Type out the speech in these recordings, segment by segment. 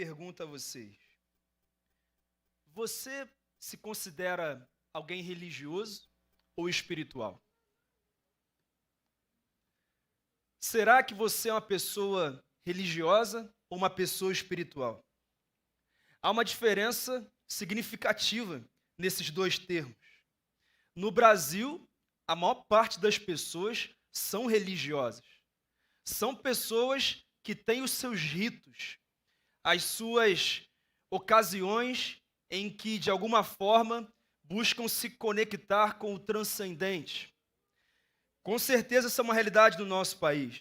pergunta a vocês. Você se considera alguém religioso ou espiritual? Será que você é uma pessoa religiosa ou uma pessoa espiritual? Há uma diferença significativa nesses dois termos. No Brasil, a maior parte das pessoas são religiosas. São pessoas que têm os seus ritos, as suas ocasiões em que, de alguma forma, buscam se conectar com o transcendente. Com certeza, essa é uma realidade do nosso país.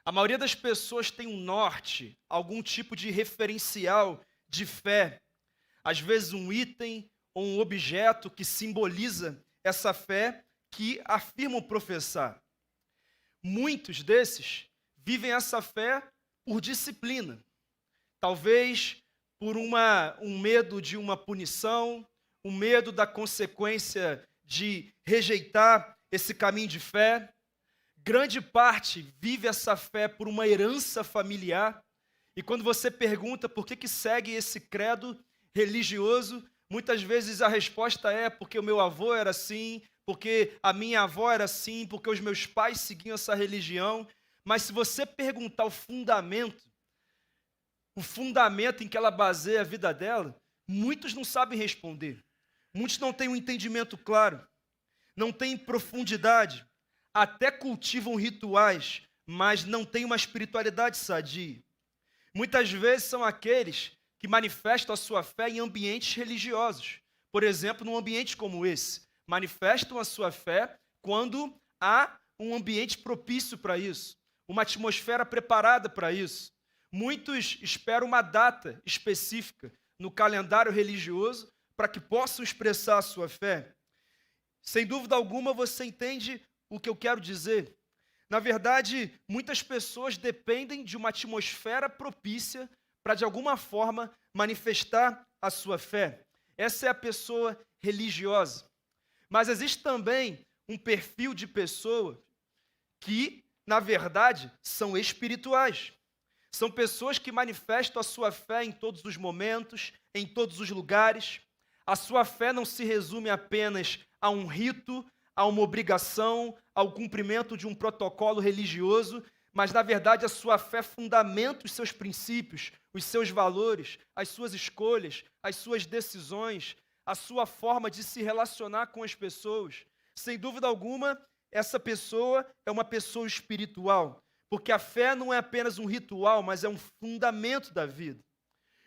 A maioria das pessoas tem um norte, algum tipo de referencial de fé. Às vezes, um item ou um objeto que simboliza essa fé que afirmam professar. Muitos desses vivem essa fé por disciplina. Talvez por um medo de uma punição, um medo da consequência de rejeitar esse caminho de fé. Grande parte vive essa fé por uma herança familiar. E quando você pergunta por que segue esse credo religioso, muitas vezes a resposta é porque o meu avô era assim, porque a minha avó era assim, porque os meus pais seguiam essa religião. Mas se você perguntar o fundamento em que ela baseia a vida dela, muitos não sabem responder. Muitos não têm um entendimento claro, não têm profundidade, até cultivam rituais, mas não têm uma espiritualidade sadia. Muitas vezes são aqueles que manifestam a sua fé em ambientes religiosos. Por exemplo, num ambiente como esse, manifestam a sua fé quando há um ambiente propício para isso, uma atmosfera preparada para isso. Muitos esperam uma data específica no calendário religioso para que possam expressar a sua fé. Sem dúvida alguma, você entende o que eu quero dizer. Na verdade, muitas pessoas dependem de uma atmosfera propícia para, de alguma forma, manifestar a sua fé. Essa é a pessoa religiosa. Mas existe também um perfil de pessoa que, na verdade, são espirituais. São pessoas que manifestam a sua fé em todos os momentos, em todos os lugares. A sua fé não se resume apenas a um rito, a uma obrigação, ao cumprimento de um protocolo religioso, mas, na verdade, a sua fé fundamenta os seus princípios, os seus valores, as suas escolhas, as suas decisões, a sua forma de se relacionar com as pessoas. Sem dúvida alguma, essa pessoa é uma pessoa espiritual, porque a fé não é apenas um ritual, mas é um fundamento da vida.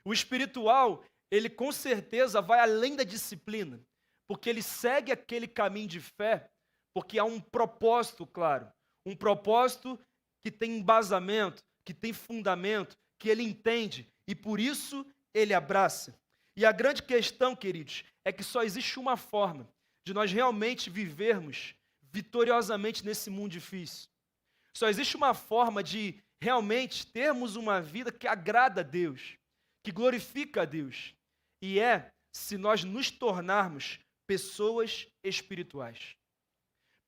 O espiritual, ele com certeza vai além da disciplina, porque ele segue aquele caminho de fé, porque há um propósito claro, um propósito que tem embasamento, que tem fundamento, que ele entende, e por isso ele abraça. E a grande questão, queridos, é que só existe uma forma de nós realmente vivermos vitoriosamente nesse mundo difícil. Só existe uma forma de realmente termos uma vida que agrada a Deus, que glorifica a Deus, e é se nós nos tornarmos pessoas espirituais.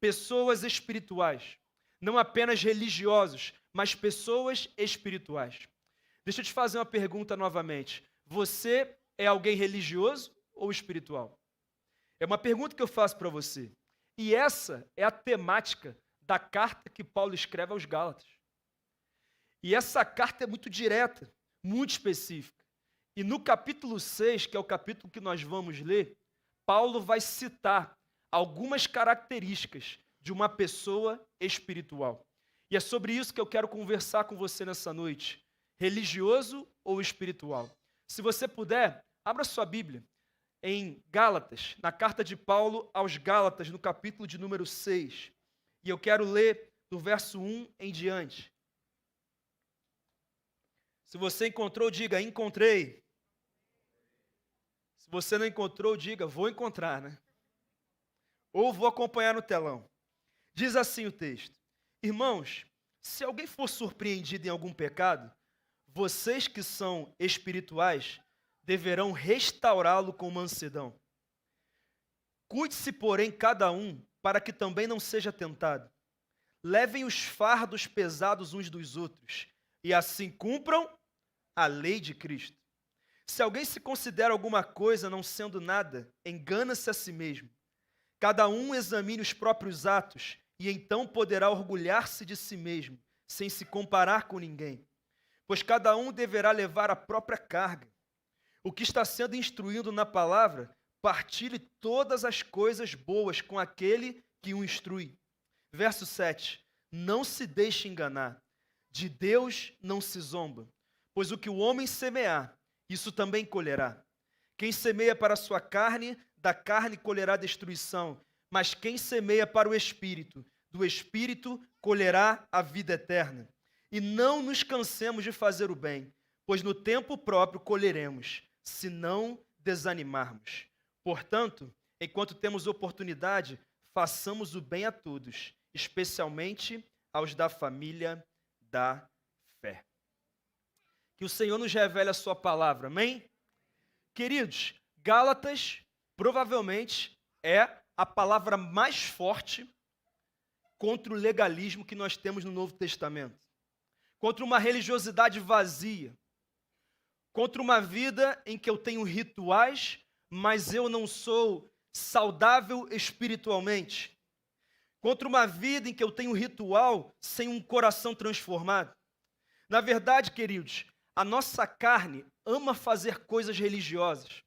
Pessoas espirituais, não apenas religiosos, mas pessoas espirituais. Deixa eu te fazer uma pergunta novamente. Você é alguém religioso ou espiritual? É uma pergunta que eu faço para você. E essa é a temática da carta que Paulo escreve aos Gálatas. E essa carta é muito direta, muito específica. E no capítulo 6, que é o capítulo que nós vamos ler, Paulo vai citar algumas características de uma pessoa espiritual. E é sobre isso que eu quero conversar com você nessa noite. Religioso ou espiritual? Se você puder, abra sua Bíblia em Gálatas, na carta de Paulo aos Gálatas, no capítulo de número 6. E eu quero ler do verso 1 em diante. Se você encontrou, diga, encontrei. Se você não encontrou, diga, vou encontrar, né? Ou vou acompanhar no telão. Diz assim o texto: Irmãos, se alguém for surpreendido em algum pecado, vocês que são espirituais deverão restaurá-lo com mansidão. Cuide-se, porém, cada um, para que também não seja tentado. Levem os fardos pesados uns dos outros, e assim cumpram a lei de Cristo. Se alguém se considera alguma coisa não sendo nada, engana-se a si mesmo. Cada um examine os próprios atos, e então poderá orgulhar-se de si mesmo, sem se comparar com ninguém. Pois cada um deverá levar a própria carga. O que está sendo instruído na palavra, partilhe todas as coisas boas com aquele que o instrui. Verso 7. Não se deixe enganar. De Deus não se zomba. Pois o que o homem semear, isso também colherá. Quem semeia para a sua carne, da carne colherá destruição. Mas quem semeia para o Espírito, do Espírito colherá a vida eterna. E não nos cansemos de fazer o bem, pois no tempo próprio colheremos, se não desanimarmos. Portanto, enquanto temos oportunidade, façamos o bem a todos, especialmente aos da família da fé. Que o Senhor nos revele a sua palavra, amém? Queridos, Gálatas provavelmente é a palavra mais forte contra o legalismo que nós temos no Novo Testamento. Contra uma religiosidade vazia. Contra uma vida em que eu tenho rituais, mas eu não sou saudável espiritualmente. Contra uma vida em que eu tenho ritual sem um coração transformado. Na verdade, queridos, a nossa carne ama fazer coisas religiosas.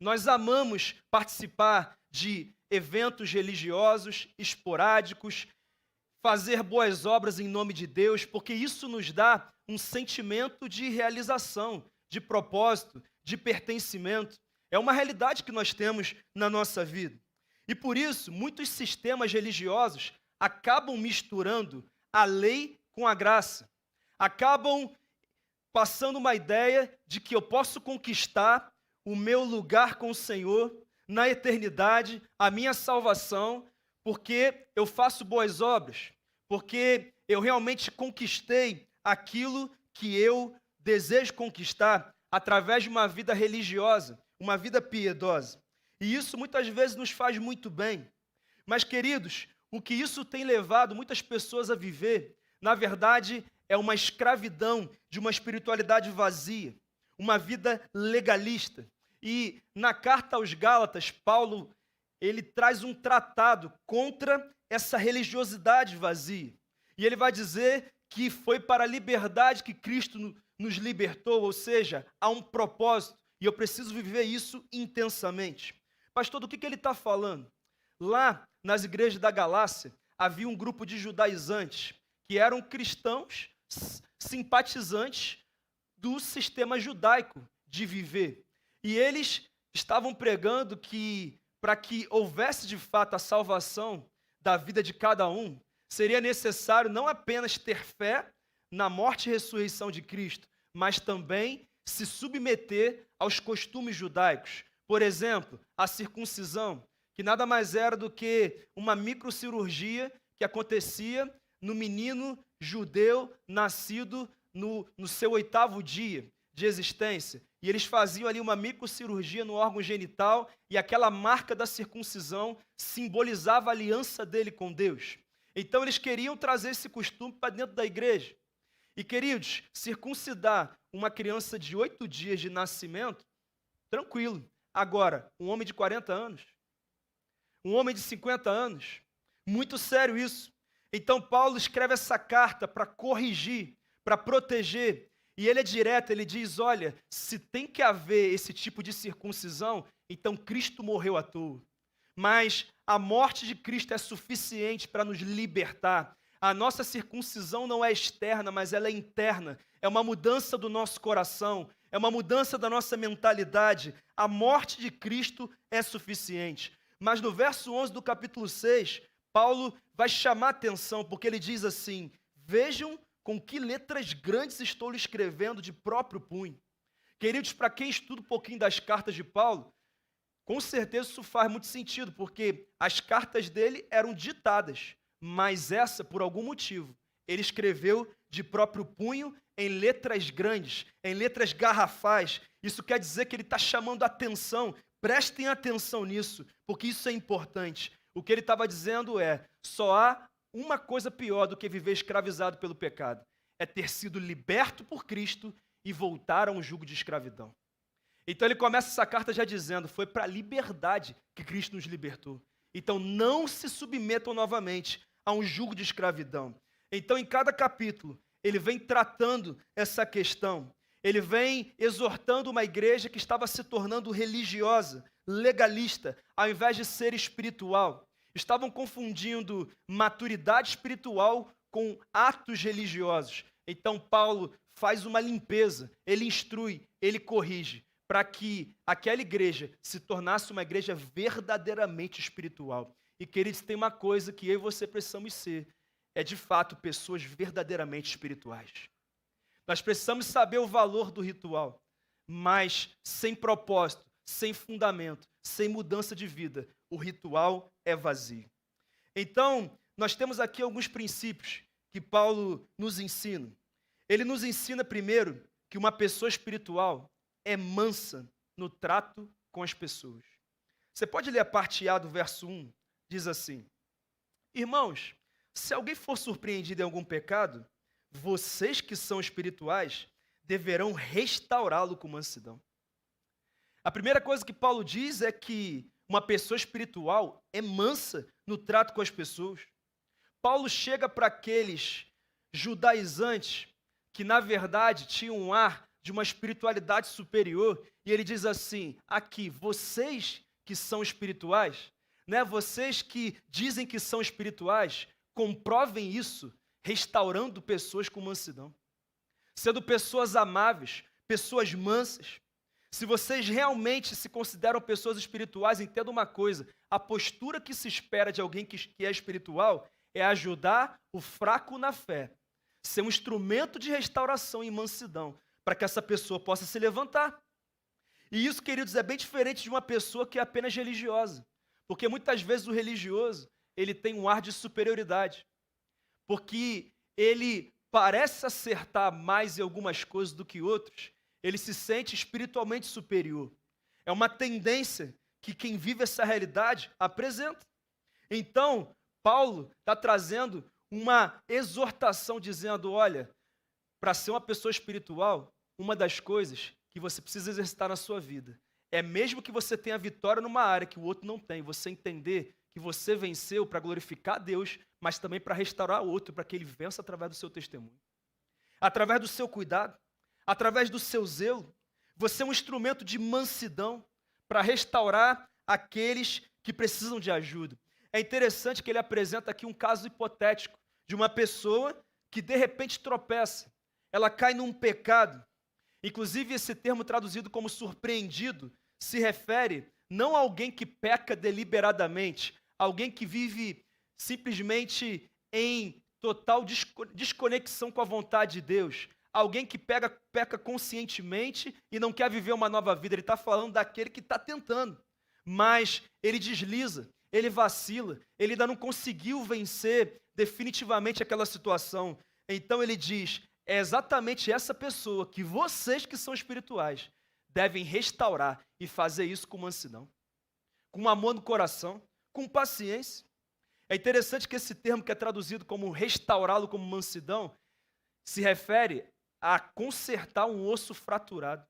Nós amamos participar de eventos religiosos, esporádicos, fazer boas obras em nome de Deus, porque isso nos dá um sentimento de realização, de propósito, de pertencimento. É uma realidade que nós temos na nossa vida. E por isso, muitos sistemas religiosos acabam misturando a lei com a graça. Acabam passando uma ideia de que eu posso conquistar o meu lugar com o Senhor na eternidade, a minha salvação, porque eu faço boas obras, porque eu realmente conquistei aquilo que eu desejo conquistar através de uma vida religiosa, uma vida piedosa. E isso muitas vezes nos faz muito bem. Mas, queridos, o que isso tem levado muitas pessoas a viver, na verdade, é uma escravidão de uma espiritualidade vazia, uma vida legalista. E na carta aos Gálatas, Paulo, ele traz um tratado contra essa religiosidade vazia. E ele vai dizer que foi para a liberdade que Cristo nos libertou, ou seja, há um propósito, e eu preciso viver isso intensamente. Pastor, do que ele está falando? Lá nas igrejas da Galácia, havia um grupo de judaizantes, que eram cristãos simpatizantes do sistema judaico de viver. E eles estavam pregando que, para que houvesse de fato a salvação da vida de cada um, seria necessário não apenas ter fé na morte e ressurreição de Cristo, mas também se submeter aos costumes judaicos. Por exemplo, a circuncisão, que nada mais era do que uma microcirurgia que acontecia no menino judeu nascido no seu 8º dia de existência. E eles faziam ali uma microcirurgia no órgão genital e aquela marca da circuncisão simbolizava a aliança dele com Deus. Então eles queriam trazer esse costume para dentro da igreja. E, queridos, circuncidar uma criança de 8 dias de nascimento, tranquilo. Agora, um homem de 40 anos, um homem de 50 anos, muito sério isso. Então Paulo escreve essa carta para corrigir, para proteger. E ele é direto, ele diz, olha, se tem que haver esse tipo de circuncisão, então Cristo morreu à toa. Mas a morte de Cristo é suficiente para nos libertar. A nossa circuncisão não é externa, mas ela é interna. É uma mudança do nosso coração, é uma mudança da nossa mentalidade. A morte de Cristo é suficiente. Mas no verso 11 do capítulo 6, Paulo vai chamar atenção, porque ele diz assim, vejam com que letras grandes estou lhe escrevendo de próprio punho. Queridos, para quem estuda um pouquinho das cartas de Paulo, com certeza isso faz muito sentido, porque as cartas dele eram ditadas, mas essa, por algum motivo, ele escreveu de próprio punho em letras grandes, em letras garrafais. Isso quer dizer que ele está chamando atenção, prestem atenção nisso, porque isso é importante. O que ele estava dizendo é, só há uma coisa pior do que viver escravizado pelo pecado, é ter sido liberto por Cristo e voltar a um jugo de escravidão. Então ele começa essa carta já dizendo, foi para a liberdade que Cristo nos libertou. Então não se submetam novamente a um jugo de escravidão. Então em cada capítulo, ele vem tratando essa questão. Ele vem exortando uma igreja que estava se tornando religiosa, legalista, ao invés de ser espiritual. Estavam confundindo maturidade espiritual com atos religiosos. Então Paulo faz uma limpeza, ele instrui, ele corrige, para que aquela igreja se tornasse uma igreja verdadeiramente espiritual. E, queridos, tem uma coisa que eu e você precisamos ser, é de fato pessoas verdadeiramente espirituais. Nós precisamos saber o valor do ritual, mas sem propósito, sem fundamento, sem mudança de vida, o ritual é vazio. Então, nós temos aqui alguns princípios que Paulo nos ensina. Ele nos ensina primeiro que uma pessoa espiritual é mansa no trato com as pessoas. Você pode ler a parte A do verso 1, diz assim: Irmãos, se alguém for surpreendido em algum pecado, vocês que são espirituais deverão restaurá-lo com mansidão. A primeira coisa que Paulo diz é que uma pessoa espiritual é mansa no trato com as pessoas. Paulo chega para aqueles judaizantes que, na verdade, tinham um ar de uma espiritualidade superior, e ele diz assim, aqui, vocês que são espirituais, né, vocês que dizem que são espirituais, comprovem isso restaurando pessoas com mansidão, sendo pessoas amáveis, pessoas mansas. Se vocês realmente se consideram pessoas espirituais, entenda uma coisa, a postura que se espera de alguém que é espiritual é ajudar o fraco na fé, ser um instrumento de restauração e mansidão, para que essa pessoa possa se levantar. E isso, queridos, é bem diferente de uma pessoa que é apenas religiosa, porque muitas vezes o religioso, ele tem um ar de superioridade, porque ele parece acertar mais em algumas coisas do que outros, ele se sente espiritualmente superior. É uma tendência que quem vive essa realidade apresenta. Então, Paulo está trazendo uma exortação dizendo, olha, para ser uma pessoa espiritual, uma das coisas que você precisa exercitar na sua vida é mesmo que você tenha vitória numa área que o outro não tem, você entender que você venceu para glorificar a Deus, mas também para restaurar o outro, para que ele vença através do seu testemunho. Através do seu cuidado, através do seu zelo, você é um instrumento de mansidão para restaurar aqueles que precisam de ajuda. É interessante que ele apresenta aqui um caso hipotético de uma pessoa que de repente tropeça, ela cai num pecado. Inclusive, esse termo traduzido como surpreendido se refere não a alguém que peca deliberadamente, alguém que vive simplesmente em total desconexão com a vontade de Deus, alguém que peca conscientemente e não quer viver uma nova vida. Ele está falando daquele que está tentando, mas ele desliza, ele vacila, ele ainda não conseguiu vencer definitivamente aquela situação. Então ele diz, é exatamente essa pessoa que vocês que são espirituais devem restaurar e fazer isso com mansidão, com amor no coração, com paciência. É interessante que esse termo que é traduzido como restaurá-lo como mansidão se refere a consertar um osso fraturado.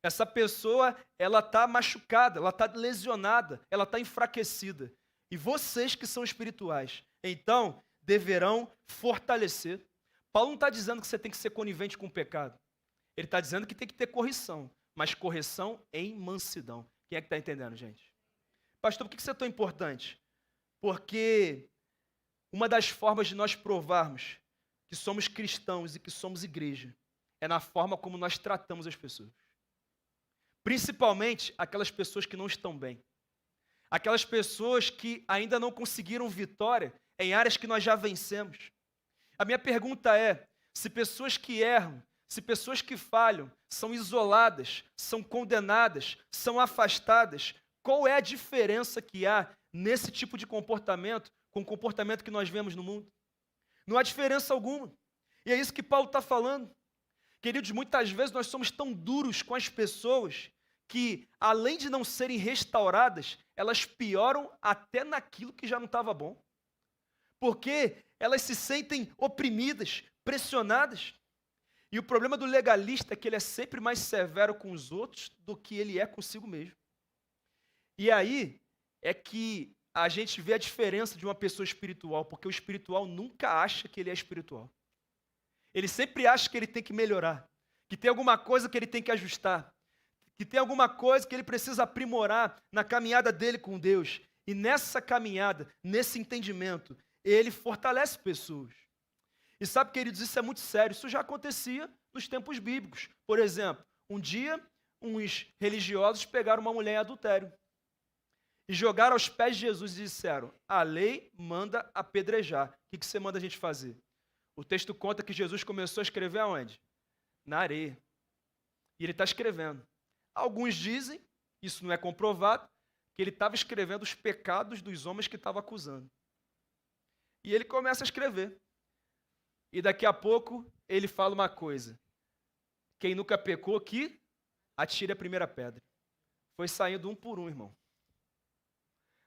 Essa pessoa, ela está machucada, ela está lesionada, ela está enfraquecida. E vocês que são espirituais, então, deverão fortalecer. Paulo não está dizendo que você tem que ser conivente com o pecado. Ele está dizendo que tem que ter correção, mas correção em mansidão. Quem é que está entendendo, gente? Pastor, por que isso é tão importante? Porque uma das formas de nós provarmos que somos cristãos e que somos igreja é na forma como nós tratamos as pessoas. Principalmente aquelas pessoas que não estão bem. Aquelas pessoas que ainda não conseguiram vitória em áreas que nós já vencemos. A minha pergunta é, se pessoas que erram, se pessoas que falham, são isoladas, são condenadas, são afastadas, qual é a diferença que há nesse tipo de comportamento com o comportamento que nós vemos no mundo? Não há diferença alguma. E é isso que Paulo está falando. Queridos, muitas vezes nós somos tão duros com as pessoas que, além de não serem restauradas, elas pioram até naquilo que já não estava bom. Porque elas se sentem oprimidas, pressionadas. E o problema do legalista é que ele é sempre mais severo com os outros do que ele é consigo mesmo. E aí é que a gente vê a diferença de uma pessoa espiritual, porque o espiritual nunca acha que ele é espiritual. Ele sempre acha que ele tem que melhorar, que tem alguma coisa que ele tem que ajustar, que tem alguma coisa que ele precisa aprimorar na caminhada dele com Deus. E nessa caminhada, nesse entendimento, ele fortalece pessoas. E sabe, queridos, isso é muito sério. Isso já acontecia nos tempos bíblicos. Por exemplo, um dia, uns religiosos pegaram uma mulher em adultério e jogaram aos pés de Jesus e disseram: a lei manda apedrejar. O que você manda a gente fazer? O texto conta que Jesus começou a escrever aonde? Na areia. E ele está escrevendo. Alguns dizem, isso não é comprovado, que ele estava escrevendo os pecados dos homens que estava acusando. E ele começa a escrever. E daqui a pouco ele fala uma coisa: quem nunca pecou, que atire a primeira pedra. Foi saindo um por um, irmão.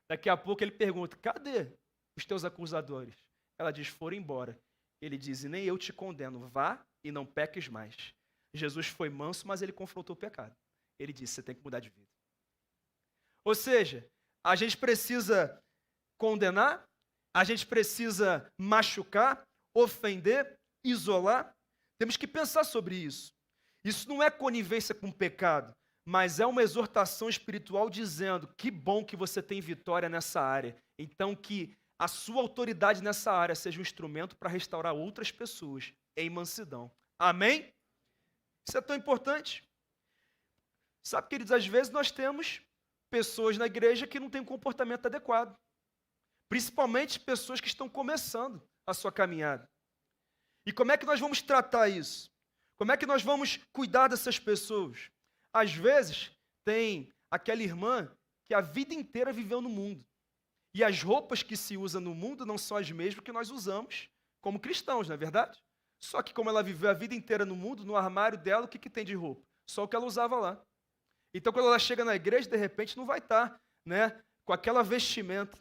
Daqui a pouco ele pergunta: cadê os teus acusadores? Ela diz: foram embora. Ele diz: e nem eu te condeno, vá e não peques mais. Jesus foi manso, mas ele confrontou o pecado. Ele disse: você tem que mudar de vida. Ou seja, a gente precisa condenar, a gente precisa machucar, ofender, isolar. Temos que pensar sobre isso. Isso não é conivência com o pecado, mas é uma exortação espiritual dizendo: que bom que você tem vitória nessa área. Então que a sua autoridade nessa área seja um instrumento para restaurar outras pessoas em mansidão. Amém? Isso é tão importante. Sabe, queridos, às vezes nós temos pessoas na igreja que não têm um comportamento adequado. Principalmente pessoas que estão começando a sua caminhada. E como é que nós vamos tratar isso? Como é que nós vamos cuidar dessas pessoas? Às vezes, tem aquela irmã que a vida inteira viveu no mundo. E as roupas que se usa no mundo não são as mesmas que nós usamos como cristãos, não é verdade? Só que como ela viveu a vida inteira no mundo, no armário dela, o que tem de roupa? Só o que ela usava lá. Então, quando ela chega na igreja, de repente, não vai estar, com aquela vestimenta.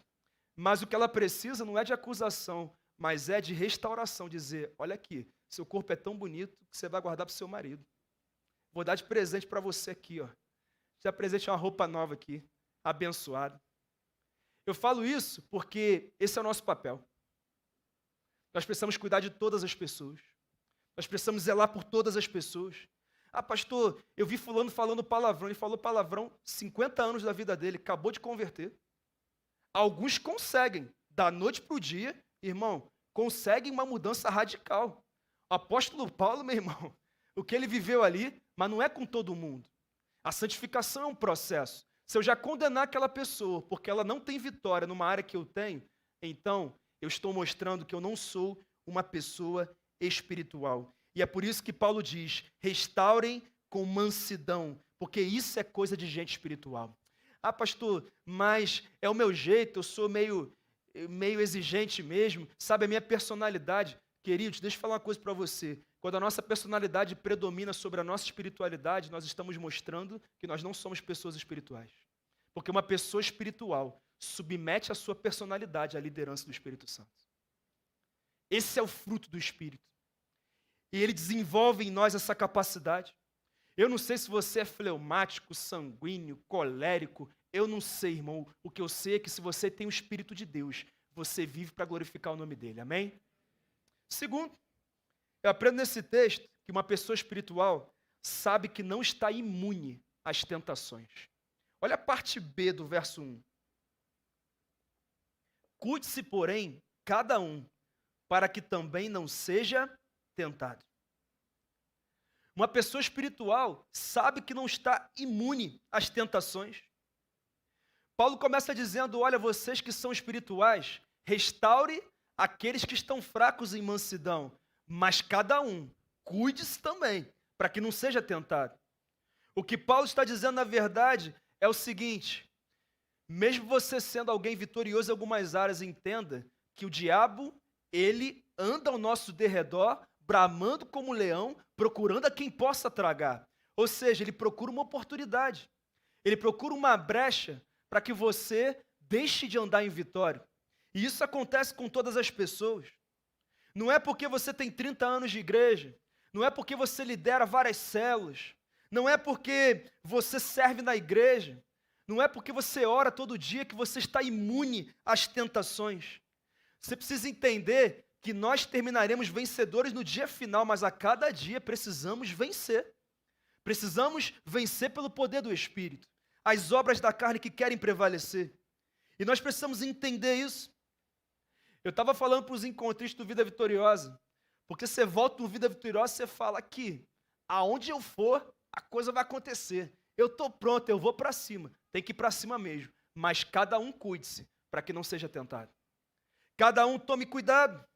Mas o que ela precisa não é de acusação, mas é de restauração. Dizer: olha aqui, seu corpo é tão bonito que você vai guardar para o seu marido. Vou dar de presente para você aqui, ó. Já presente uma roupa nova aqui, abençoada. Eu falo isso porque esse é o nosso papel. Nós precisamos cuidar de todas as pessoas. Nós precisamos zelar por todas as pessoas. Ah, pastor, eu vi fulano falando palavrão. Ele falou palavrão 50 anos da vida dele, acabou de converter. Alguns conseguem, da noite para o dia, irmão, conseguem uma mudança radical. O apóstolo Paulo, meu irmão, o que ele viveu ali, mas não é com todo mundo. A santificação é um processo. Se eu já condenar aquela pessoa porque ela não tem vitória numa área que eu tenho, então eu estou mostrando que eu não sou uma pessoa espiritual. E é por isso que Paulo diz: restaurem com mansidão, porque isso é coisa de gente espiritual. Ah, pastor, mas é o meu jeito, eu sou meio exigente mesmo, sabe, a minha personalidade. Queridos, deixa eu falar uma coisa para você. Quando a nossa personalidade predomina sobre a nossa espiritualidade, nós estamos mostrando que nós não somos pessoas espirituais. Porque uma pessoa espiritual submete a sua personalidade à liderança do Espírito Santo. Esse é o fruto do Espírito. E ele desenvolve em nós essa capacidade. Eu não sei se você é fleumático, sanguíneo, colérico. Eu não sei, irmão. O que eu sei é que se você tem o Espírito de Deus, você vive para glorificar o nome dele. Amém? Segundo, eu aprendo nesse texto que uma pessoa espiritual sabe que não está imune às tentações. Olha a parte B do verso 1. Cuide-se, porém, cada um, para que também não seja tentado. Uma pessoa espiritual sabe que não está imune às tentações. Paulo começa dizendo: olha, vocês que são espirituais, restaure aqueles que estão fracos em mansidão, mas cada um, cuide-se também, para que não seja tentado. O que Paulo está dizendo, na verdade, é o seguinte: mesmo você sendo alguém vitorioso em algumas áreas, entenda que o diabo, ele anda ao nosso derredor, bramando como leão, procurando a quem possa tragar. Ou seja, ele procura uma oportunidade. Ele procura uma brecha para que você deixe de andar em vitória. E isso acontece com todas as pessoas. Não é porque você tem 30 anos de igreja, não é porque você lidera várias células, não é porque você serve na igreja, não é porque você ora todo dia que você está imune às tentações. Você precisa entender que nós terminaremos vencedores no dia final, mas a cada dia precisamos vencer. Precisamos vencer pelo poder do Espírito, as obras da carne que querem prevalecer. E nós precisamos entender isso. Eu estava falando para os encontristas do Vida Vitoriosa, porque você volta no Vida Vitoriosa e você fala aqui, aonde eu for, a coisa vai acontecer. Eu estou pronto, eu vou para cima. Tem que ir para cima mesmo. Mas cada um cuide-se para que não seja tentado. Cada um tome cuidado.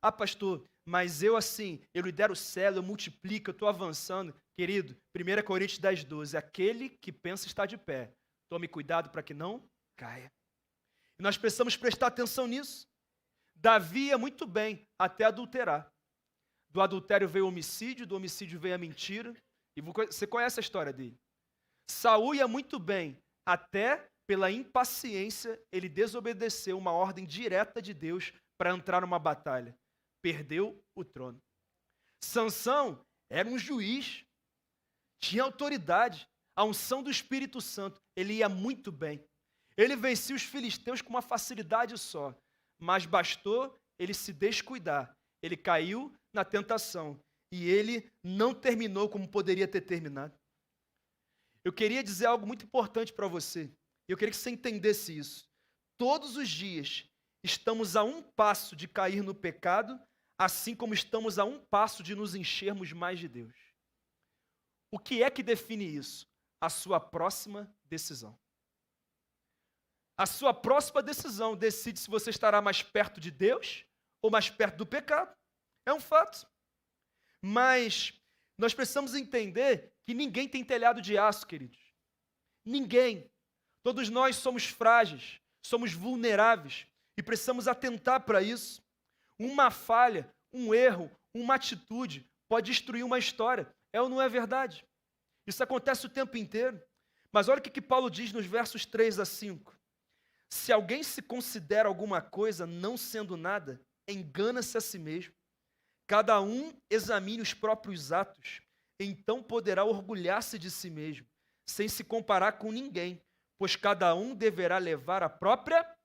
Ah, pastor, mas eu assim, eu lidero célula, eu multiplico, eu estou avançando. Querido, 1 Coríntios 10:12, aquele que pensa estar de pé, tome cuidado para que não caia. E nós precisamos prestar atenção nisso. Davi ia muito bem até adulterar. Do adultério veio o homicídio, do homicídio veio a mentira. E você conhece a história dele. Saul ia muito bem até pela impaciência ele desobedeceu uma ordem direta de Deus para entrar numa batalha. Perdeu o trono. Sansão era um juiz, tinha autoridade, a unção do Espírito Santo, ele ia muito bem. Ele vencia os filisteus com uma facilidade só, mas bastou ele se descuidar. Ele caiu na tentação e ele não terminou como poderia ter terminado. Eu queria dizer algo muito importante para você. Eu queria que você entendesse isso. Todos os dias estamos a um passo de cair no pecado, assim como estamos a um passo de nos enchermos mais de Deus. O que é que define isso? A sua próxima decisão. A sua próxima decisão decide se você estará mais perto de Deus ou mais perto do pecado. É um fato. Mas nós precisamos entender que ninguém tem telhado de aço, queridos. Ninguém. Todos nós somos frágeis, somos vulneráveis e precisamos atentar para isso. Uma falha, um erro, uma atitude pode destruir uma história. É ou não é verdade? Isso acontece o tempo inteiro. Mas olha o que Paulo diz nos versos 3 a 5. Se alguém se considera alguma coisa não sendo nada, engana-se a si mesmo. Cada um examine os próprios atos, então poderá orgulhar-se de si mesmo, sem se comparar com ninguém, pois cada um deverá levar a própria...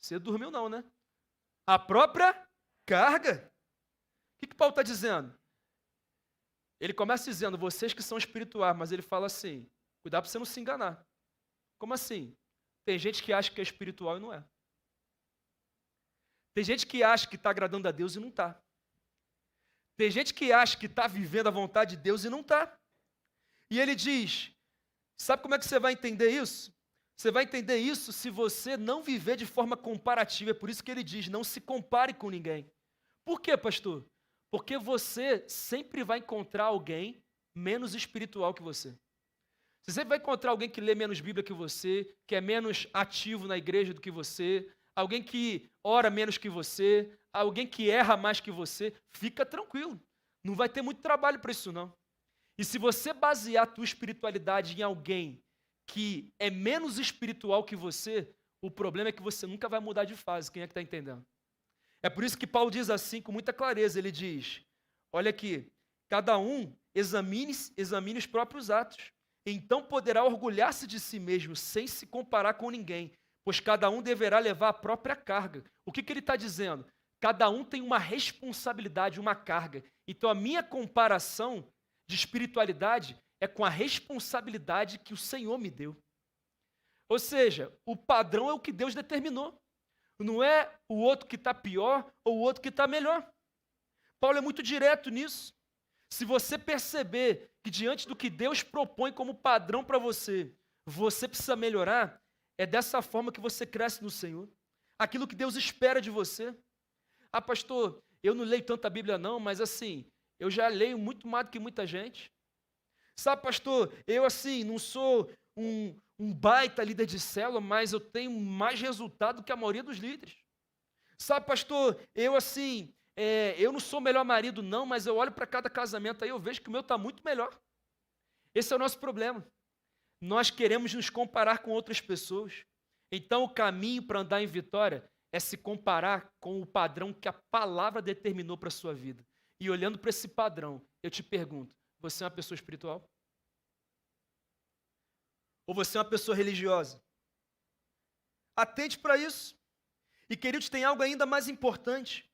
Você dormiu não, né? A própria carga. O que Paulo está dizendo? Ele começa dizendo, vocês que são espirituais, mas ele fala assim, cuidado para você não se enganar. Como assim? Tem gente que acha que é espiritual e não é. Tem gente que acha que está agradando a Deus e não está. Tem gente que acha que está vivendo a vontade de Deus e não está. E ele diz, sabe como é que você vai entender isso? Você vai entender isso se você não viver de forma comparativa. É por isso que ele diz, não se compare com ninguém. Por quê, pastor? Porque você sempre vai encontrar alguém menos espiritual que você. Você sempre vai encontrar alguém que lê menos Bíblia que você, que é menos ativo na igreja do que você, alguém que ora menos que você, alguém que erra mais que você. Fica tranquilo, não vai ter muito trabalho para isso não. E se você basear a tua espiritualidade em alguém que é menos espiritual que você, o problema é que você nunca vai mudar de fase. Quem é que está entendendo? É por isso que Paulo diz assim com muita clareza, ele diz, olha aqui, cada um examine os próprios atos, então poderá orgulhar-se de si mesmo, sem se comparar com ninguém, pois cada um deverá levar a própria carga. O que ele está dizendo? Cada um tem uma responsabilidade, uma carga. Então a minha comparação de espiritualidade é com a responsabilidade que o Senhor me deu. Ou seja, o padrão é o que Deus determinou. Não é o outro que está pior ou o outro que está melhor. Paulo é muito direto nisso. Se você perceber que diante do que Deus propõe como padrão para você, você precisa melhorar, é dessa forma que você cresce no Senhor. Aquilo que Deus espera de você. Ah, pastor, eu não leio tanta Bíblia não, mas assim, eu já leio muito mais do que muita gente. Sabe, pastor, eu assim, não sou um baita líder de célula, mas eu tenho mais resultado do que a maioria dos líderes. Sabe, pastor, eu assim, eu não sou o melhor marido não, mas eu olho para cada casamento aí, eu vejo que o meu está muito melhor. Esse é o nosso problema. Nós queremos nos comparar com outras pessoas. Então o caminho para andar em vitória é se comparar com o padrão que a palavra determinou para a sua vida. E olhando para esse padrão, eu te pergunto, você é uma pessoa espiritual? Ou você é uma pessoa religiosa? Atente para isso. E, queridos, tem algo ainda mais importante.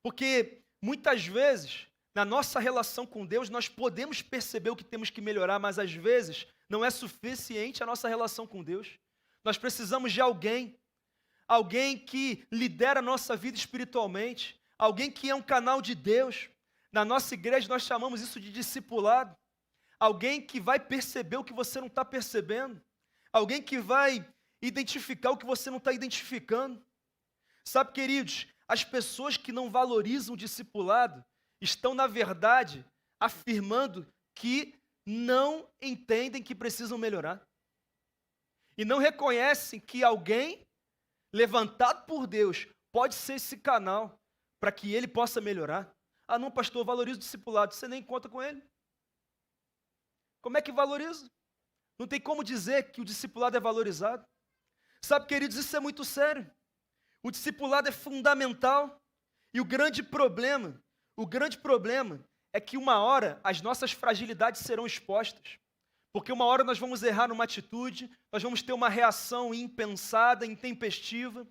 Porque, muitas vezes, na nossa relação com Deus, nós podemos perceber o que temos que melhorar, mas, às vezes, não é suficiente a nossa relação com Deus. Nós precisamos de alguém que lidera a nossa vida espiritualmente, alguém que é um canal de Deus. Na nossa igreja, nós chamamos isso de discipulado. Alguém que vai perceber o que você não está percebendo. Alguém que vai identificar o que você não está identificando. Sabe, queridos, as pessoas que não valorizam o discipulado estão, na verdade, afirmando que não entendem que precisam melhorar. E não reconhecem que alguém levantado por Deus pode ser esse canal para que ele possa melhorar. Ah, não, pastor, valoriza o discipulado. Você nem conta com ele. Como é que valoriza? Não tem como dizer que o discipulado é valorizado. Sabe, queridos, isso é muito sério. O discipulado é fundamental. E o grande problema é que uma hora as nossas fragilidades serão expostas. Porque uma hora nós vamos errar numa atitude, nós vamos ter uma reação impensada, intempestiva,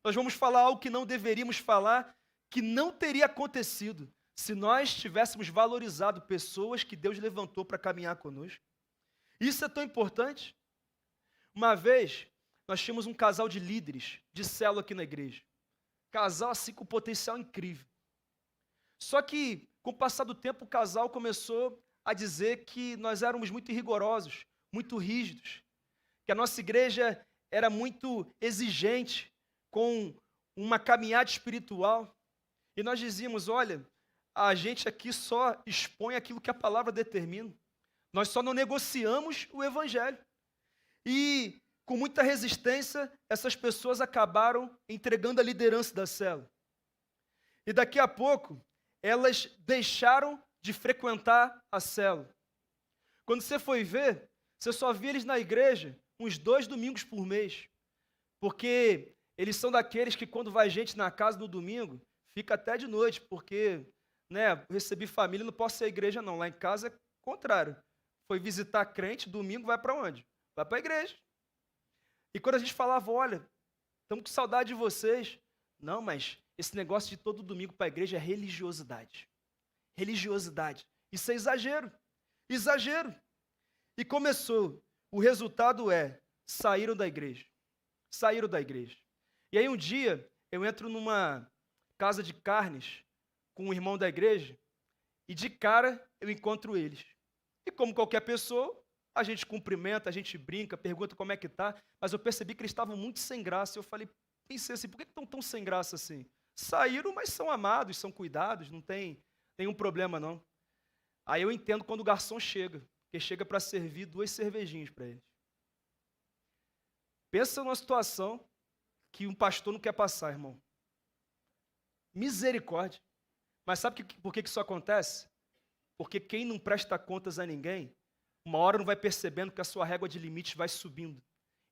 nós vamos falar algo que não deveríamos falar, que não teria acontecido se nós tivéssemos valorizado pessoas que Deus levantou para caminhar conosco. Isso é tão importante. Uma vez, nós tínhamos um casal de líderes de célula aqui na igreja. Casal assim com potencial incrível. Só que, com o passar do tempo, o casal começou a dizer que nós éramos muito rigorosos, muito rígidos, que a nossa igreja era muito exigente com uma caminhada espiritual. E nós dizíamos, olha, a gente aqui só expõe aquilo que a palavra determina. Nós só não negociamos o evangelho. E, com muita resistência, essas pessoas acabaram entregando a liderança da célula. E daqui a pouco, elas deixaram de frequentar a célula. Quando você foi ver, você só via eles na igreja uns 2 domingos por mês. Porque eles são daqueles que, quando vai gente na casa no domingo, fica até de noite, porque, né, recebi família, não posso ir à igreja não. Lá em casa é contrário. Foi visitar crente, domingo vai para onde? Vai para a igreja. E quando a gente falava, olha, estamos com saudade de vocês. Não, mas esse negócio de todo domingo para a igreja é religiosidade. Religiosidade. Isso é exagero. Exagero. E começou. O resultado é, saíram da igreja. Saíram da igreja. E aí um dia, eu entro numa casa de carnes com um irmão da igreja e de cara eu encontro eles. E como qualquer pessoa, a gente cumprimenta, a gente brinca, pergunta como é que tá, mas eu percebi que eles estavam muito sem graça. Eu falei, pensei assim, por que estão tão sem graça assim? Saíram, mas são amados, são cuidados, não tem nenhum problema não. Aí eu entendo quando o garçom chega, porque chega para servir 2 cervejinhas para eles. Pensa numa situação que um pastor não quer passar, irmão. Misericórdia. Mas sabe por que isso acontece? Porque quem não presta contas a ninguém, uma hora não vai percebendo que a sua régua de limite vai subindo.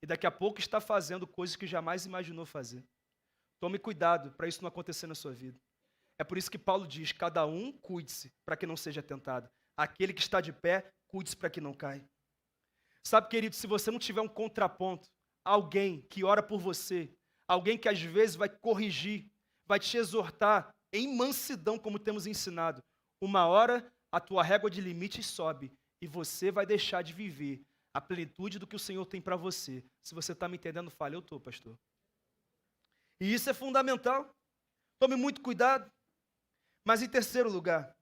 E daqui a pouco está fazendo coisas que jamais imaginou fazer. Tome cuidado para isso não acontecer na sua vida. É por isso que Paulo diz, cada um cuide-se para que não seja tentado. Aquele que está de pé, cuide-se para que não caia. Sabe, querido, se você não tiver um contraponto, alguém que ora por você, alguém que às vezes vai corrigir, vai te exortar em mansidão, como temos ensinado, uma hora a tua régua de limites sobe e você vai deixar de viver a plenitude do que o Senhor tem para você. Se você está me entendendo, fale, eu estou, pastor. E isso é fundamental. Tome muito cuidado. Mas em terceiro lugar,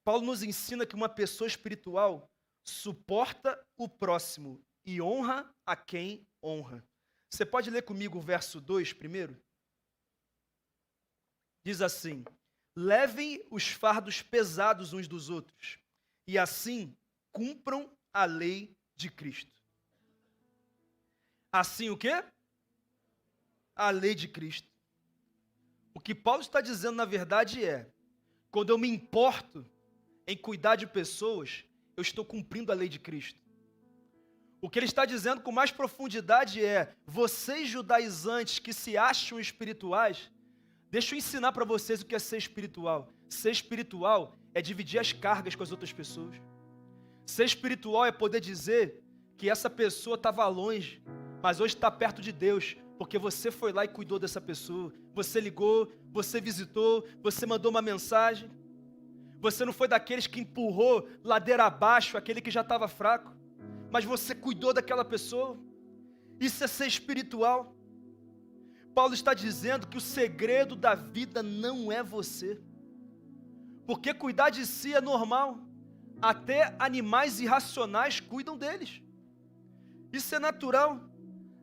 Paulo nos ensina que uma pessoa espiritual suporta o próximo e honra a quem honra. Você pode ler comigo o verso 2 primeiro? Diz assim, levem os fardos pesados uns dos outros, e assim cumpram a lei de Cristo. Assim o quê? A lei de Cristo. O que Paulo está dizendo, na verdade, é, quando eu me importo em cuidar de pessoas, eu estou cumprindo a lei de Cristo. O que ele está dizendo com mais profundidade é: vocês judaizantes que se acham espirituais, deixa eu ensinar para vocês o que é ser espiritual. Ser espiritual é dividir as cargas com as outras pessoas. Ser espiritual é poder dizer que essa pessoa estava longe, mas hoje está perto de Deus, porque você foi lá e cuidou dessa pessoa. Você ligou, você visitou, você mandou uma mensagem. Você não foi daqueles que empurrou ladeira abaixo aquele que já estava fraco, mas você cuidou daquela pessoa. Isso é ser espiritual. Paulo está dizendo que o segredo da vida não é você, porque cuidar de si é normal. Até animais irracionais cuidam deles. Isso é natural.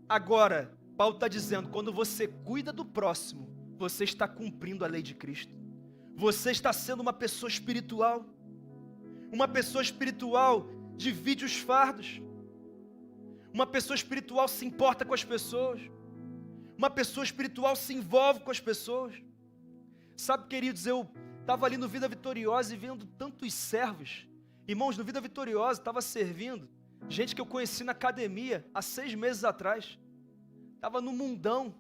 Agora, Paulo está dizendo, quando você cuida do próximo, você está cumprindo a lei de Cristo. Você está sendo uma pessoa espiritual. Uma pessoa espiritual divide os fardos. Uma pessoa espiritual se importa com as pessoas. Uma pessoa espiritual se envolve com as pessoas. Sabe, queridos, eu estava ali no Vida Vitoriosa e vendo tantos servos. Irmãos, no Vida Vitoriosa estava servindo gente que eu conheci na academia há 6 meses atrás. Estava no mundão.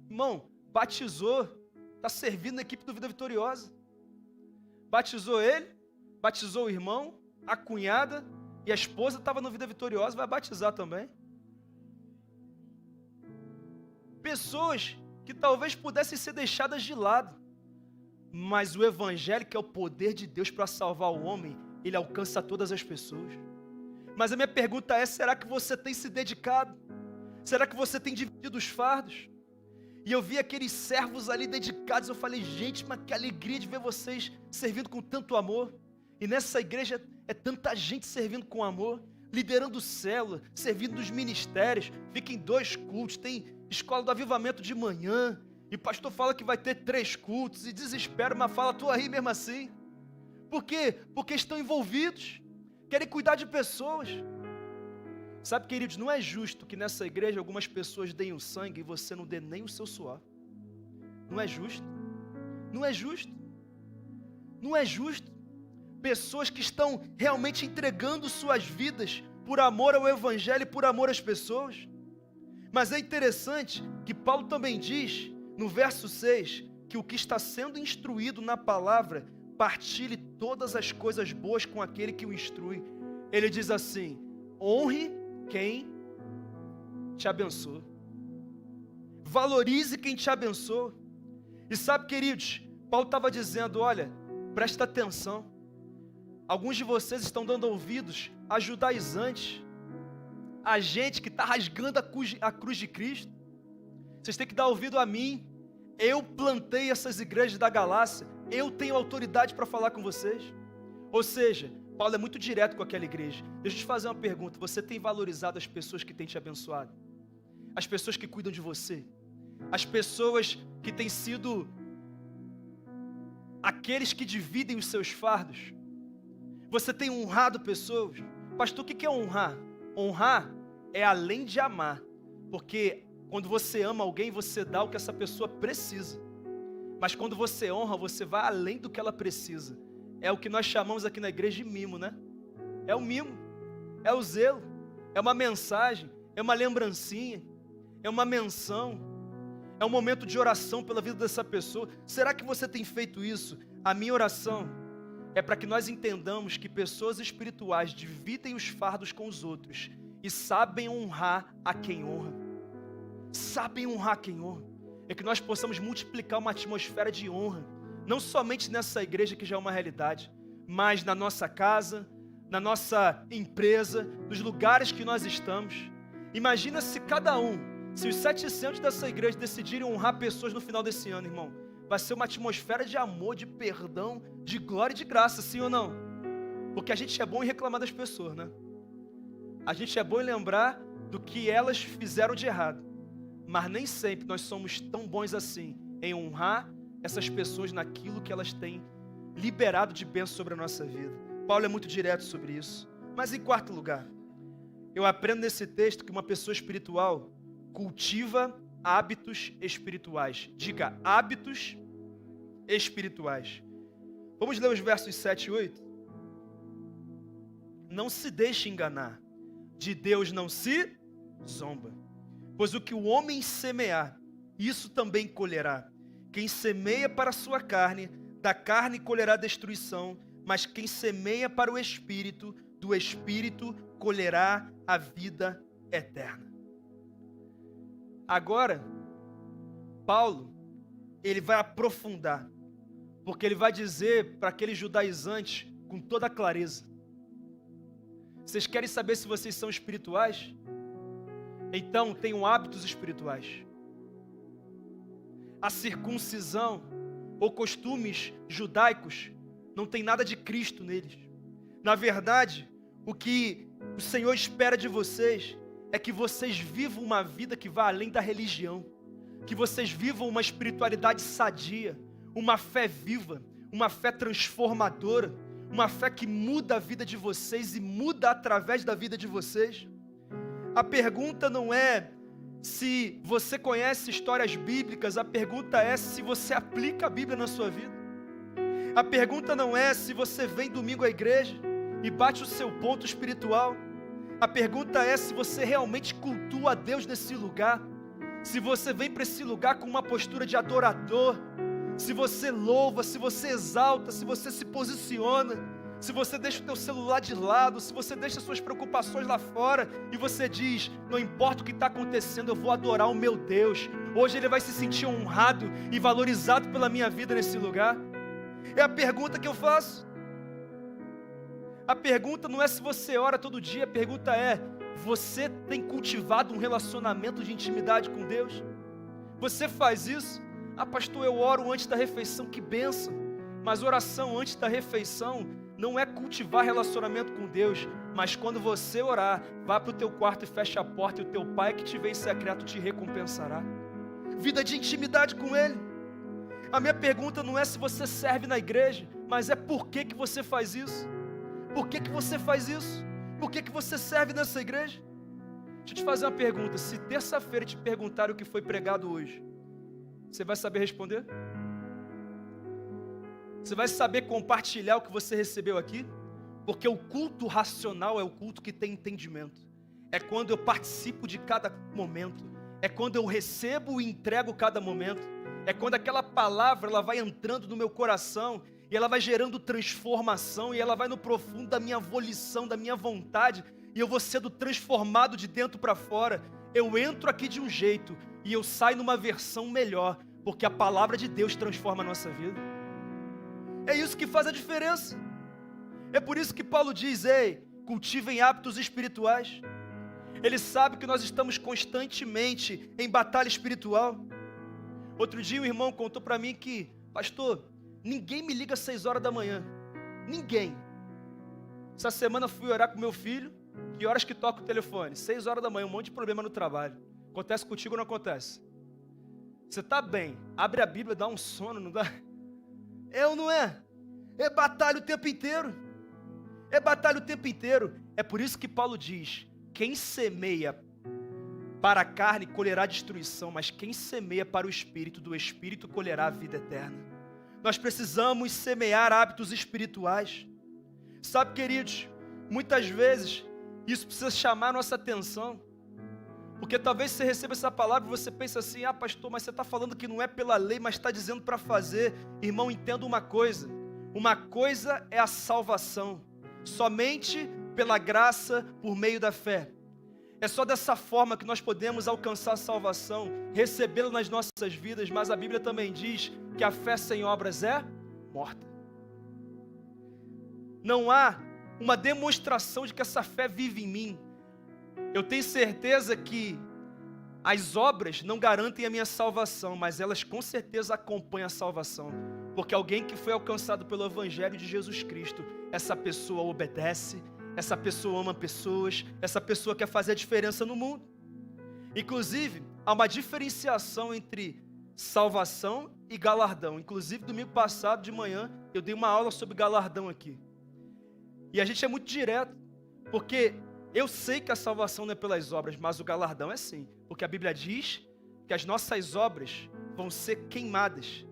Irmão, batizou, está servindo a equipe do Vida Vitoriosa. Batizou ele, batizou o irmão, a cunhada e a esposa estava no Vida Vitoriosa, vai batizar também. Pessoas que talvez pudessem ser deixadas de lado, mas o evangelho, que é o poder de Deus para salvar o homem, ele alcança todas as pessoas. Mas a minha pergunta é: será que você tem se dedicado? Será que você tem dividido os fardos? E eu vi aqueles servos ali dedicados, eu falei: gente, mas que alegria de ver vocês servindo com tanto amor. E nessa igreja é tanta gente servindo com amor, liderando célula, servindo nos ministérios. Fica em 2 cultos, tem escola do avivamento de manhã, e o pastor fala que vai ter 3 cultos, e desespera, mas fala: estou aí mesmo assim. Por quê? Porque estão envolvidos, querem cuidar de pessoas. Sabe, queridos, não é justo que nessa igreja algumas pessoas deem o sangue e você não dê nem o seu suor. Não é justo. Não é justo. Não é justo. Pessoas que estão realmente entregando suas vidas por amor ao evangelho e por amor às pessoas. Mas é interessante que Paulo também diz, no verso 6, que o que está sendo instruído na palavra, partilhe todas as coisas boas com aquele que o instrui. Ele diz assim: honre quem te abençoa. Valorize quem te abençoa. E sabe, queridos, Paulo estava dizendo: olha, presta atenção. Alguns de vocês estão dando ouvidos a judaizantes, a gente que está rasgando a cruz de Cristo. Vocês têm que dar ouvido a mim. Eu plantei essas igrejas da Galácia. Eu tenho autoridade para falar com vocês. Ou seja, Paulo é muito direto com aquela igreja. Deixa eu te fazer uma pergunta: você tem valorizado as pessoas que têm te abençoado? As pessoas que cuidam de você? As pessoas que têm sido aqueles que dividem os seus fardos? Você tem honrado pessoas? Pastor, o que é honrar? Honrar é além de amar, porque quando você ama alguém, você dá o que essa pessoa precisa. Mas quando você honra, você vai além do que ela precisa. É o que nós chamamos aqui na igreja de mimo, né? É o mimo, é o zelo, é uma mensagem, é uma lembrancinha, é uma menção, é um momento de oração pela vida dessa pessoa. Será que você tem feito isso? A minha oração é para que nós entendamos que pessoas espirituais dividem os fardos com os outros e sabem honrar a quem honra. Sabem honrar quem honra. É que nós possamos multiplicar uma atmosfera de honra, não somente nessa igreja que já é uma realidade, mas na nossa casa, na nossa empresa, nos lugares que nós estamos. Imagina se se os 700 dessa igreja decidirem honrar pessoas no final desse ano, irmão. Vai ser uma atmosfera de amor, de perdão, de glória e de graça, sim ou não? Porque a gente é bom em reclamar das pessoas, né? A gente é bom em lembrar do que elas fizeram de errado. Mas nem sempre nós somos tão bons assim em honrar essas pessoas naquilo que elas têm liberado de bênção sobre a nossa vida. Paulo é muito direto sobre isso. Mas em quarto lugar, eu aprendo nesse texto que uma pessoa espiritual cultiva hábitos espirituais. Diga, hábitos espirituais. Vamos ler os versos 7 e 8? Não se deixe enganar. de Deus não se zomba. Pois o que o homem semear, isso também colherá. Quem semeia para a sua carne, da carne colherá destruição, mas quem semeia para o Espírito, do Espírito colherá a vida eterna. Agora, Paulo, ele vai aprofundar, porque ele vai dizer para aqueles judaizantes com toda clareza: vocês querem saber se vocês são espirituais? Então tenham hábitos espirituais. A circuncisão ou costumes judaicos não tem nada de Cristo neles. Na verdade, o que o Senhor espera de vocês é que vocês vivam uma vida que vá além da religião, que vocês vivam uma espiritualidade sadia, uma fé viva, uma fé transformadora, uma fé que muda a vida de vocês e muda através da vida de vocês. A pergunta não é se você conhece histórias bíblicas, a pergunta é se você aplica a Bíblia na sua vida. A pergunta não é se você vem domingo à igreja e bate o seu ponto espiritual. A pergunta é se você realmente cultua a Deus nesse lugar, se você vem para esse lugar com uma postura de adorador, se você louva, se você exalta, se você se posiciona, se você deixa o teu celular de lado, se você deixa suas preocupações lá fora e você diz: não importa o que está acontecendo, eu vou adorar o meu Deus. Hoje Ele vai se sentir honrado e valorizado pela minha vida nesse lugar. É a pergunta que eu faço. A pergunta não é se você ora todo dia, a pergunta é: você tem cultivado um relacionamento de intimidade com Deus? Você faz isso? Ah, pastor, eu oro antes da refeição, que bênção. Mas oração antes da refeição não é cultivar relacionamento com Deus, mas quando você orar, vá para o teu quarto e feche a porta, e o teu Pai que te vê em secreto te recompensará. Vida de intimidade com Ele. A minha pergunta não é se você serve na igreja, mas é por que você faz isso? Por que você faz isso? Por que você serve nessa igreja? Deixa eu te fazer uma pergunta: se terça-feira te perguntarem o que foi pregado hoje, você vai saber responder? Você vai saber compartilhar o que você recebeu aqui? Porque o culto racional é o culto que tem entendimento. É quando eu participo de cada momento. É quando eu recebo e entrego cada momento. É quando aquela palavra ela vai entrando no meu coração e ela vai gerando transformação e ela vai no profundo da minha volição, da minha vontade, e eu vou sendo transformado de dentro para fora. Eu entro aqui de um jeito e eu saio numa versão melhor, porque a palavra de Deus transforma a nossa vida. É isso que faz a diferença. É por isso que Paulo diz: ei, cultivem hábitos espirituais. Ele sabe que nós estamos constantemente em batalha espiritual. Outro dia um irmão contou para mim que: pastor, ninguém me liga às 6 horas da manhã. Ninguém. Essa semana fui orar com meu filho. Que horas que toca o telefone? 6 horas da manhã, um monte de problema no trabalho. Acontece contigo ou não acontece? Você está bem, abre a Bíblia, dá um sono, não dá? É ou não é? É batalha o tempo inteiro. É batalha o tempo inteiro. É por isso que Paulo diz: quem semeia para a carne colherá destruição, mas quem semeia para o Espírito, do Espírito colherá a vida eterna. Nós precisamos semear hábitos espirituais. Sabe, queridos, muitas vezes isso precisa chamar a nossa atenção. Porque talvez você receba essa palavra e você pense assim: ah, pastor, mas você está falando que não é pela lei, mas está dizendo para fazer. Irmão, entenda uma coisa é a salvação, somente pela graça, por meio da fé. É só dessa forma que nós podemos alcançar a salvação, recebê-la nas nossas vidas, mas a Bíblia também diz que a fé sem obras é morta. Não há uma demonstração de que essa fé vive em mim. Eu tenho certeza que as obras não garantem a minha salvação, mas elas com certeza acompanham a salvação. Porque alguém que foi alcançado pelo Evangelho de Jesus Cristo, essa pessoa obedece, essa pessoa ama pessoas, essa pessoa quer fazer a diferença no mundo. Inclusive, há uma diferenciação entre salvação e galardão. Inclusive, domingo passado de manhã, eu dei uma aula sobre galardão aqui. E a gente é muito direto, porque eu sei que a salvação não é pelas obras, mas o galardão é sim. Porque a Bíblia diz que as nossas obras vão ser queimadas.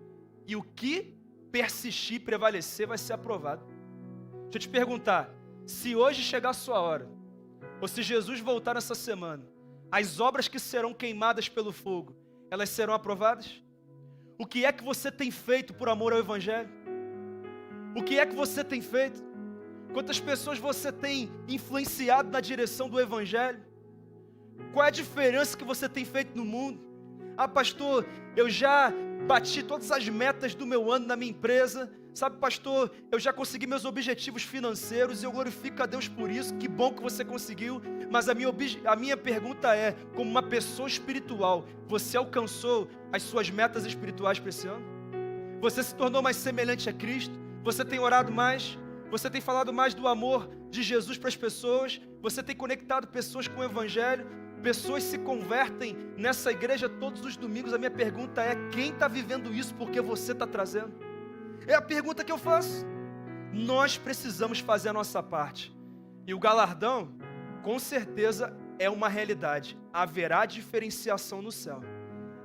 E o que persistir e prevalecer vai ser aprovado. Deixa eu te perguntar, se hoje chegar a sua hora, ou se Jesus voltar essa semana, as obras que serão queimadas pelo fogo, elas serão aprovadas? O que é que você tem feito por amor ao Evangelho? O que é que você tem feito? Quantas pessoas você tem influenciado na direção do Evangelho? Qual é a diferença que você tem feito no mundo? Ah, pastor, eu já bati todas as metas do meu ano na minha empresa. Sabe, pastor, eu já consegui meus objetivos financeiros e eu glorifico a Deus por isso. Que bom que você conseguiu. Mas a minha pergunta é, como uma pessoa espiritual, você alcançou as suas metas espirituais para esse ano? Você se tornou mais semelhante a Cristo? Você tem orado mais? Você tem falado mais do amor de Jesus para as pessoas? Você tem conectado pessoas com o Evangelho? Pessoas se convertem nessa igreja todos os domingos. A minha pergunta é, quem está vivendo isso porque você está trazendo? É a pergunta que eu faço. Nós precisamos fazer a nossa parte. E o galardão, com certeza, é uma realidade. Haverá diferenciação no céu.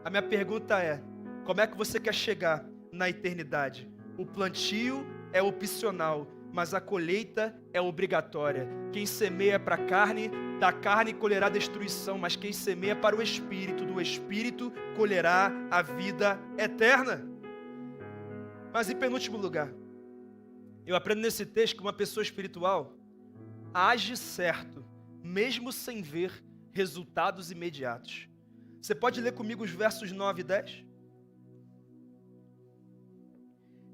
A minha pergunta é, como é que você quer chegar na eternidade? O plantio é opcional, mas a colheita é obrigatória. Quem semeia para a carne, da carne colherá destruição, mas quem semeia para o Espírito, do Espírito colherá a vida eterna. Mas em penúltimo lugar, eu aprendo nesse texto que uma pessoa espiritual age certo, mesmo sem ver resultados imediatos. Você pode ler comigo os versos 9 e 10?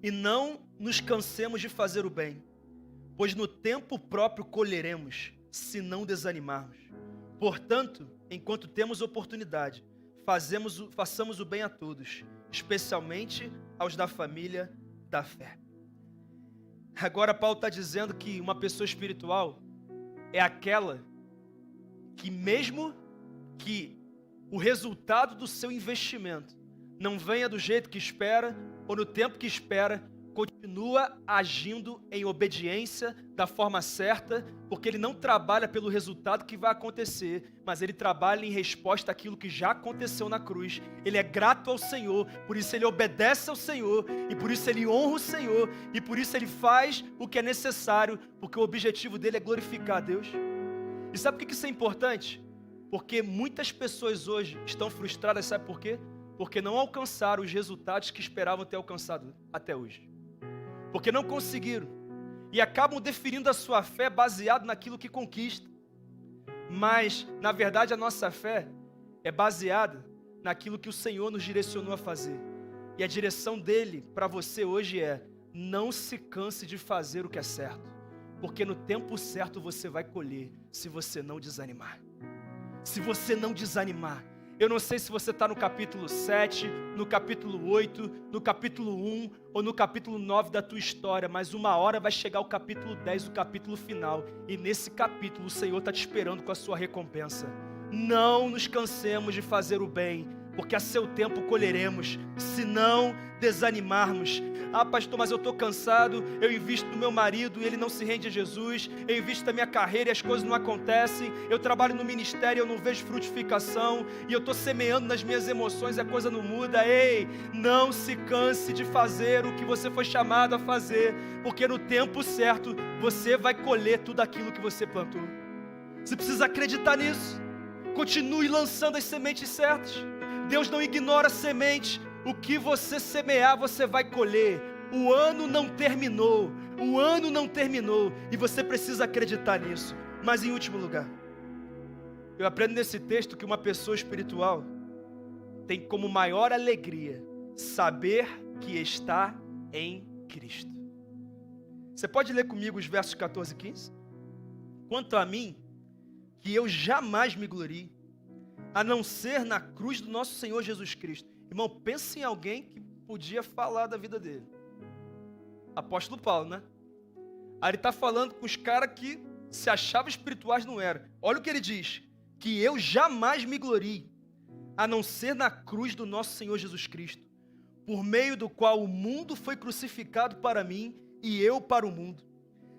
E não nos cansemos de fazer o bem, pois no tempo próprio colheremos, se não desanimarmos. Portanto, enquanto temos oportunidade, façamos o bem a todos, especialmente aos da família da fé. Agora Paulo está dizendo que uma pessoa espiritual é aquela que, mesmo que o resultado do seu investimento não venha do jeito que espera, ou no tempo que espera, continua agindo em obediência da forma certa, porque ele não trabalha pelo resultado que vai acontecer, mas ele trabalha em resposta àquilo que já aconteceu na cruz. Ele é grato ao Senhor, por isso ele obedece ao Senhor, e por isso ele honra o Senhor, e por isso ele faz o que é necessário, porque o objetivo dele é glorificar a Deus. E sabe por que isso é importante? Porque muitas pessoas hoje estão frustradas, sabe por quê? Porque não alcançaram os resultados que esperavam ter alcançado até hoje. Porque não conseguiram. E acabam definindo a sua fé baseado naquilo que conquista. Mas, na verdade, a nossa fé é baseada naquilo que o Senhor nos direcionou a fazer. E a direção dele para você hoje é: não se canse de fazer o que é certo. Porque no tempo certo você vai colher, se você não desanimar. Se você não desanimar. Eu não sei se você está no capítulo 7, no capítulo 8, no capítulo 1 ou no capítulo 9 da tua história, mas uma hora vai chegar o capítulo 10, o capítulo final, e nesse capítulo o Senhor está te esperando com a sua recompensa. Não nos cansemos de fazer o bem, porque a seu tempo colheremos, se não desanimarmos. Ah, pastor, mas eu estou cansado, eu invisto no meu marido e ele não se rende a Jesus, eu invisto na minha carreira e as coisas não acontecem, eu trabalho no ministério e eu não vejo frutificação, e eu estou semeando nas minhas emoções e a coisa não muda. Ei, não se canse de fazer o que você foi chamado a fazer, porque no tempo certo você vai colher tudo aquilo que você plantou. Você precisa acreditar nisso. Continue lançando as sementes certas. Deus não ignora a semente. O que você semear, você vai colher. O ano não terminou. O ano não terminou. E você precisa acreditar nisso. Mas em último lugar, eu aprendo nesse texto que uma pessoa espiritual tem como maior alegria saber que está em Cristo. Você pode ler comigo os versos 14 e 15? Quanto a mim, que eu jamais me glorie, a não ser na cruz do nosso Senhor Jesus Cristo. Irmão, pense em alguém que podia falar da vida dele. Apóstolo Paulo, né? Aí ele está falando com os caras que se achavam espirituais, não eram. Olha o que ele diz: que eu jamais me glorie, a não ser na cruz do nosso Senhor Jesus Cristo, por meio do qual o mundo foi crucificado para mim e eu para o mundo.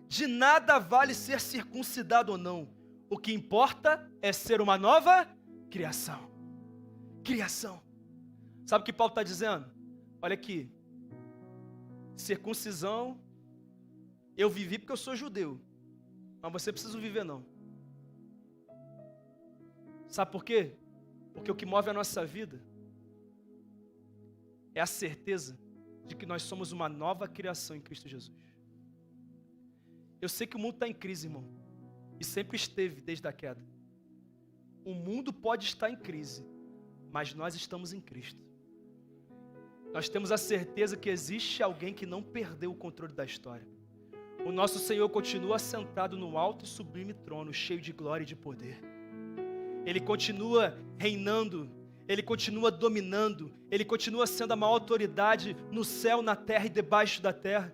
De nada vale ser circuncidado ou não. O que importa é ser uma nova criação. Criação. Sabe o que Paulo está dizendo? Olha aqui. Circuncisão, eu vivi porque eu sou judeu. Mas você precisa viver não. Sabe por quê? Porque o que move a nossa vida é a certeza de que nós somos uma nova criação em Cristo Jesus. Eu sei que o mundo está em crise, irmão, e sempre esteve desde a queda. O mundo pode estar em crise, mas nós estamos em Cristo. Nós temos a certeza que existe alguém que não perdeu o controle da história. O nosso Senhor continua sentado no alto e sublime trono, cheio de glória e de poder. Ele continua reinando, Ele continua dominando, Ele continua sendo a maior autoridade no céu, na terra e debaixo da terra.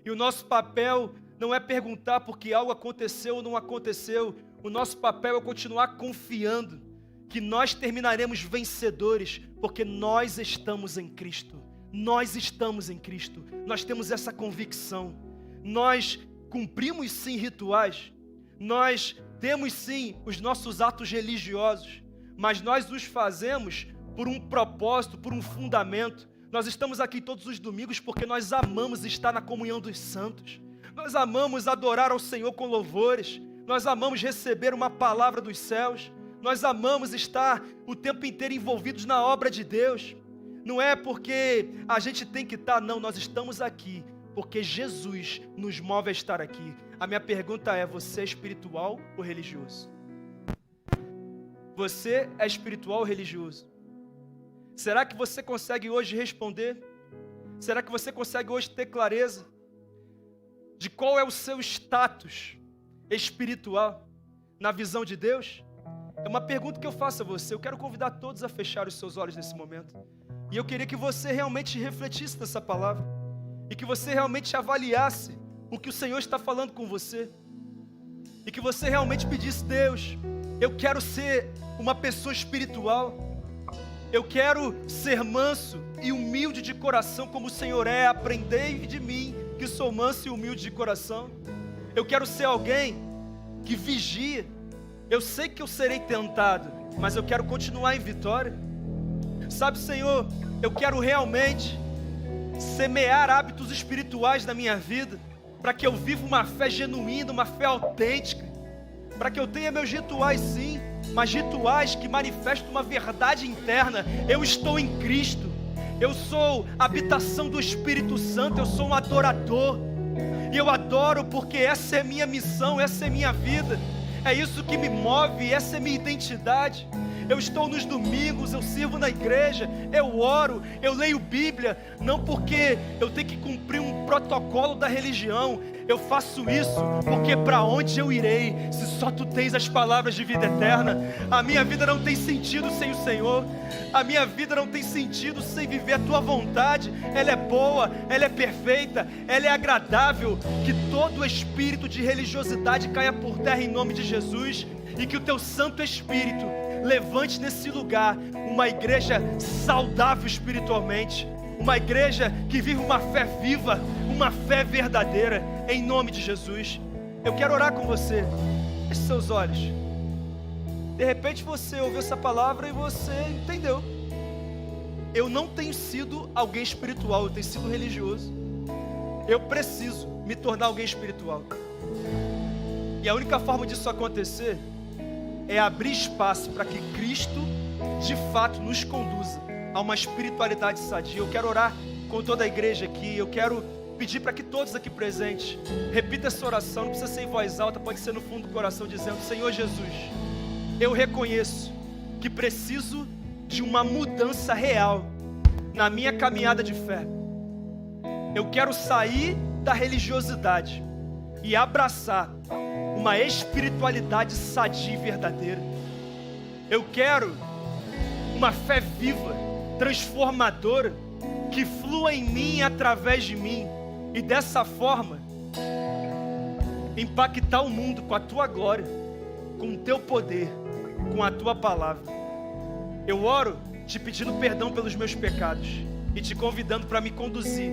E o nosso papel não é perguntar porque algo aconteceu ou não aconteceu. O nosso papel é continuar confiando que nós terminaremos vencedores, porque nós estamos em Cristo. Nós estamos em Cristo. Nós temos essa convicção. Nós cumprimos sim rituais. Nós temos sim os nossos atos religiosos. Mas nós os fazemos por um propósito, por um fundamento. Nós estamos aqui todos os domingos porque nós amamos estar na comunhão dos santos. Nós amamos adorar ao Senhor com louvores. Nós amamos receber uma palavra dos céus. Nós amamos estar o tempo inteiro envolvidos na obra de Deus. Não é porque a gente tem que estar, não. Nós estamos aqui porque Jesus nos move a estar aqui. A minha pergunta é, você é espiritual ou religioso? Você é espiritual ou religioso? Será que você consegue hoje responder? Será que você consegue hoje ter clareza de qual é o seu status espiritual na visão de Deus? É uma pergunta que eu faço a você. Eu quero convidar todos a fechar os seus olhos nesse momento. E eu queria que você realmente refletisse nessa palavra. E que você realmente avaliasse o que o Senhor está falando com você. E que você realmente pedisse, Deus, eu quero ser uma pessoa espiritual. Eu quero ser manso e humilde de coração como o Senhor é. Aprendei de mim que sou manso e humilde de coração. Eu quero ser alguém que vigia. Eu sei que eu serei tentado, mas eu quero continuar em vitória. Sabe, Senhor, eu quero realmente semear hábitos espirituais na minha vida, para que eu viva uma fé genuína, uma fé autêntica, para que eu tenha meus rituais sim, mas rituais que manifestam uma verdade interna. Eu estou em Cristo, eu sou a habitação do Espírito Santo, eu sou um adorador, e eu adoro porque essa é minha missão, essa é minha vida. É isso que me move, essa é minha identidade. Eu estou nos domingos, eu sirvo na igreja, eu oro, eu leio Bíblia, não porque eu tenho que cumprir um protocolo da religião. Eu faço isso porque para onde eu irei, se só Tu tens as palavras de vida eterna? A minha vida não tem sentido sem o Senhor. A minha vida não tem sentido sem viver a Tua vontade. Ela é boa, ela é perfeita, ela é agradável. Que todo espírito de religiosidade caia por terra em nome de Jesus. E que o Teu Santo Espírito levante nesse lugar uma igreja saudável espiritualmente. Uma igreja que vive uma fé viva, uma fé verdadeira, em nome de Jesus. Eu quero orar com você. Feche seus olhos. De repente você ouviu essa palavra e você entendeu. Eu não tenho sido alguém espiritual, eu tenho sido religioso. Eu preciso me tornar alguém espiritual. E a única forma disso acontecer é abrir espaço para que Cristo, de fato, nos conduza a uma espiritualidade sadia. Eu quero orar com toda a igreja aqui. Eu quero pedir para que todos aqui presentes repita essa oração. Não precisa ser em voz alta, pode ser no fundo do coração, dizendo: Senhor Jesus, eu reconheço que preciso de uma mudança real na minha caminhada de fé. Eu quero sair da religiosidade e abraçar uma espiritualidade sadia e verdadeira. Eu quero uma fé viva, transformadora, que flua em mim e através de mim, e dessa forma impactar o mundo com a Tua glória, com o Teu poder, com a Tua palavra. Eu oro te pedindo perdão pelos meus pecados e te convidando para me conduzir